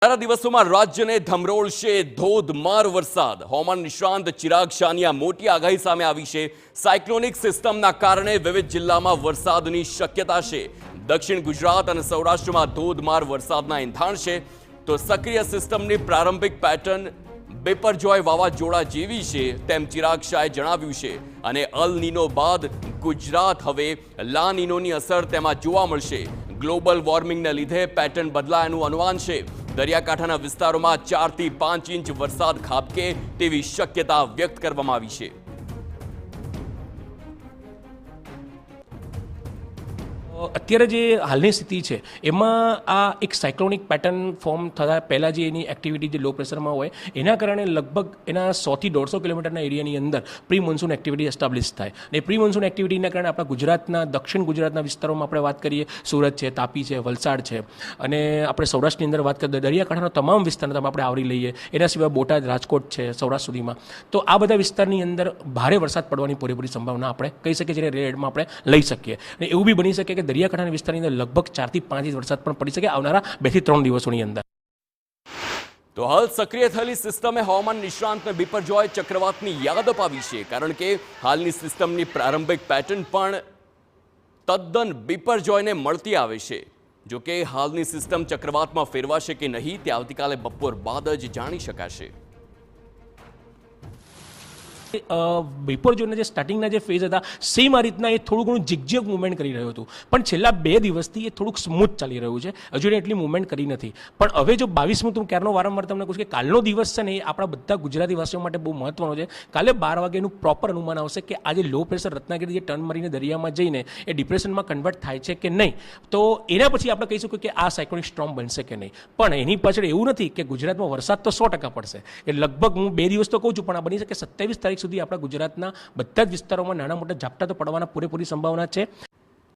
આવનારા દિવસોમાં રાજ્યને ધમરોળશે ધોધમાર વરસાદ. હવામાન નિષ્ણાંત ચિરાગ શાહની આ મોટી આગાહી સામે આવી છે. સાયક્લોનિક સિસ્ટમના કારણે વિવિધ જિલ્લામાં વરસાદની શક્યતા છે. દક્ષિણ ગુજરાત અને સૌરાષ્ટ્રમાં ધોધમાર વરસાદના એંધાણ છે. તો સક્રિય સિસ્ટમની પ્રારંભિક પેટર્ન બેપરજોય વાવાઝોડા જેવી છે તેમ ચિરાગ શાહે જણાવ્યું છે. અને અલ નીનો બાદ ગુજરાત હવે લા નીનોની અસર તેમાં જોવા મળશે. ગ્લોબલ વોર્મિંગને લીધે પેટર્ન બદલાયાનું અનુમાન છે. દરિયાકાંઠાના વિસ્તારોમાં 4 થી 5 ઇંચ વરસાદ ખાબકે તેવી શક્યતા વ્યક્ત કરવામાં આવી છે. અત્યારે જે હાલની સ્થિતિ છે એમાં આ એક સાયક્લોનિક પેટર્ન ફોર્મ થતાં પહેલાં જે એની એક્ટિવિટી જે લો પ્રેશરમાં હોય એના કારણે લગભગ એના 100 થી 150 કિલોમીટરના એરિયાની અંદર પ્રી મોન્સૂન એક્ટિવિટી એસ્ટાબ્લિશ થાય. અને પ્રી મોન્સૂન એક્ટિવિટીના કારણે આપણા ગુજરાતના દક્ષિણ ગુજરાતના વિસ્તારોમાં આપણે વાત કરીએ, સુરત છે, તાપી છે, વલસાડ છે, અને આપણે સૌરાષ્ટ્રની અંદર વાત કરીએ દરિયાકાંઠાના તમામ વિસ્તારને આપણે આવરી લઈએ. એના સિવાય બોટાદ, રાજકોટ છે, સૌરાષ્ટ્ર સુધીમાં તો આ બધા વિસ્તારની અંદર ભારે વરસાદ પડવાની પૂરેપૂરી સંભાવના આપણે કહી શકીએ, જેને રેડમાં આપણે લઈ શકીએ. અને એવું બી બની શકે કે દરિયાકાંઠાના વિસ્તારની અંદર લગભગ 4 થી 5 ઇંચ વરસાદ પણ પડી શકે આવનારા 2 થી 3 દિવસોની અંદર. તો હાલ સક્રિય થયેલી સિસ્ટમે હવામાન નિષ્ણાંતને બિપરજોય ચક્રવાતની યાદ અપાવી છે, કારણ કે હાલની સિસ્ટમની પ્રારંભિક પેટર્ન પણ તદ્દન બિપરજોયને મળતી આવે છે. જો કે હાલની સિસ્ટમ ચક્રવાતમાં ફેરવાશે કે નહીં તે આવતીકાલે બપોર બાદ જ જાણી શકાશે. બિપરજોયના જે સ્ટાર્ટિંગના જે ફેઝ હતા સેમ આ રીતના એ થોડું ઘણું ઝિગઝેગ મૂવમેન્ટ કરી રહ્યું હતું, પણ છેલ્લા 2 દિવસથી એ થોડુંક સ્મૂથ ચાલી રહ્યું છે. હજુ એટલી મૂવમેન્ટ કરી નથી, પણ હવે જો 22મું તું ક્યારનો વારંવાર તમને કહું કે કાલનો દિવસ છે ને એ આપણા બધા ગુજરાતી વાસીઓ માટે બહુ મહત્વનો છે. કાલે 12 વાગ્યાનું પ્રોપર અનુમાન આવશે કે આ જે લો પ્રેશર રત્નાગીરી જે ટર્ન મારીને દરિયામાં જઈને એ ડિપ્રેશનમાં કન્વર્ટ થાય છે કે નહીં. તો એના પછી આપણે કહી શકીએ કે આ સાયક્લોનિક સ્ટોર્મ બનશે કે નહીં. પણ એની પાછળ એવું નથી કે ગુજરાતમાં વરસાદ તો 100% પડશે. એ લગભગ હું 2 દિવસ તો કહું છું, પણ આ બની શકે 27 તારીખ સુધી આપણા ગુજરાતના બધા જ વિસ્તારોમાં નાના મોટા ઝાપટા તો પડવાના પૂરેપૂરી સંભાવના છે.